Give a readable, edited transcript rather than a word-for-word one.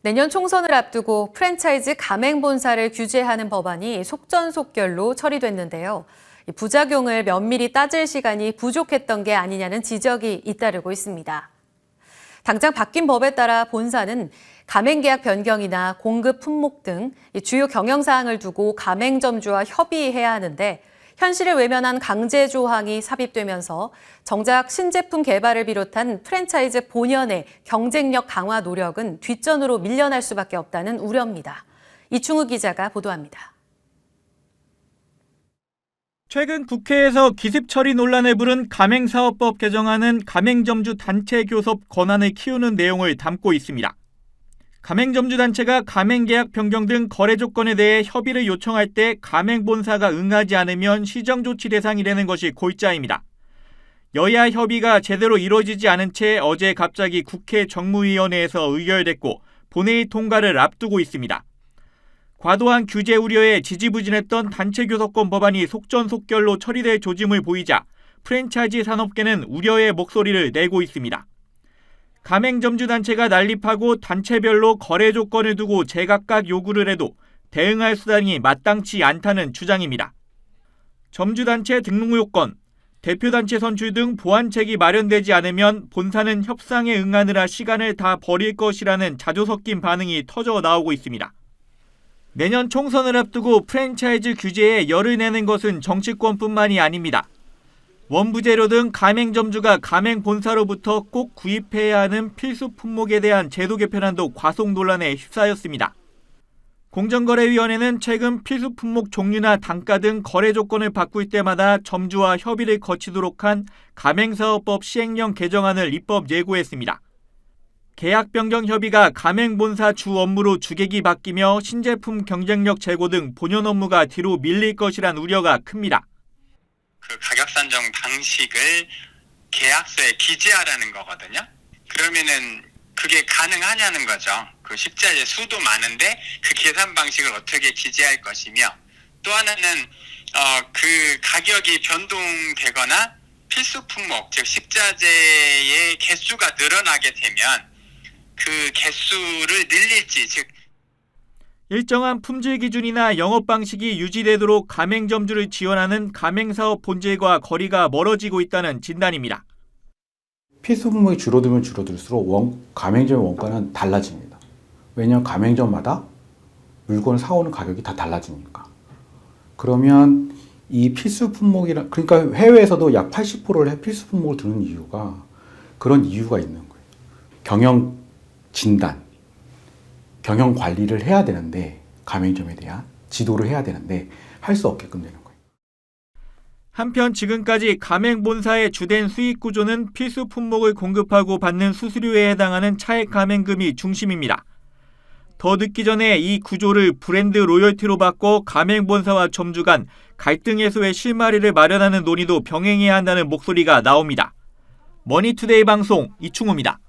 내년 총선을 앞두고 프랜차이즈 가맹본사를 규제하는 법안이 속전속결로 처리됐는데요. 부작용을 면밀히 따질 시간이 부족했던 게 아니냐는 지적이 잇따르고 있습니다. 당장 바뀐 법에 따라 본사는 가맹계약 변경이나 공급 품목 등 주요 경영사항을 두고 가맹점주와 협의해야 하는데 현실을 외면한 강제 조항이 삽입되면서 정작 신제품 개발을 비롯한 프랜차이즈 본연의 경쟁력 강화 노력은 뒷전으로 밀려날 수밖에 없다는 우려입니다. 이충우 기자가 보도합니다. 최근 국회에서 기습처리 논란을 부른 가맹사업법 개정안은 가맹점주 단체 교섭 권한을 키우는 내용을 담고 있습니다. 가맹점주 단체가 가맹계약 변경 등 거래 조건에 대해 협의를 요청할 때 가맹본사가 응하지 않으면 시정조치 대상이 되는 것이 골자입니다. 여야 협의가 제대로 이루어지지 않은 채 어제 갑자기 국회 정무위원회에서 의결됐고 본회의 통과를 앞두고 있습니다. 과도한 규제 우려에 지지부진했던 단체교섭권 법안이 속전속결로 처리될 조짐을 보이자 프랜차이즈 산업계는 우려의 목소리를 내고 있습니다. 가맹점주단체가 난립하고 단체별로 거래 조건을 두고 제각각 요구를 해도 대응할 수단이 마땅치 않다는 주장입니다. 점주단체 등록 요건, 대표단체 선출 등 보완책이 마련되지 않으면 본사는 협상에 응하느라 시간을 다 버릴 것이라는 자조 섞인 반응이 터져 나오고 있습니다. 내년 총선을 앞두고 프랜차이즈 규제에 열을 내는 것은 정치권뿐만이 아닙니다. 원부재료 등 가맹점주가 가맹본사로부터 꼭 구입해야 하는 필수 품목에 대한 제도 개편안도 과속 논란에 휩싸였습니다. 공정거래위원회는 최근 필수 품목 종류나 단가 등 거래 조건을 바꿀 때마다 점주와 협의를 거치도록 한 가맹사업법 시행령 개정안을 입법 예고했습니다. 계약 변경 협의가 가맹본사 주 업무로 주객이 바뀌며 신제품 경쟁력 제고 등 본연 업무가 뒤로 밀릴 것이란 우려가 큽니다. 그 가격 산정 방식을 계약서에 기재하라는 거거든요. 그러면은 그게 가능하냐는 거죠. 그 식자재 수도 많은데 그 계산 방식을 어떻게 기재할 것이며, 또 하나는 그 가격이 변동되거나 필수 품목, 즉 식자재의 개수가 늘어나게 되면 그 개수를 늘릴지, 즉 일정한 품질 기준이나 영업 방식이 유지되도록 가맹점주를 지원하는 가맹사업 본질과 거리가 멀어지고 있다는 진단입니다. 필수 품목이 줄어들면 줄어들수록 가맹점의 원가는 달라집니다. 왜냐하면 가맹점마다 물건을 사오는 가격이 다 달라지니까. 그러면 이 필수 품목이라, 그러니까 해외에서도 약 80%를 필수 품목을 두는 이유가 그런 이유가 있는 거예요. 경영 진단, 경영 관리를 해야 되는데, 가맹점에 대한 지도를 해야 되는데 할 수 없게끔 되는 거예요. 한편 지금까지 가맹본사의 주된 수익 구조는 필수 품목을 공급하고 받는 수수료에 해당하는 차액 가맹금이 중심입니다. 더 늦기 전에 이 구조를 브랜드 로열티로 바꿔 가맹본사와 점주 간 갈등 해소의 실마리를 마련하는 논의도 병행해야 한다는 목소리가 나옵니다. 머니투데이 방송 이충우입니다.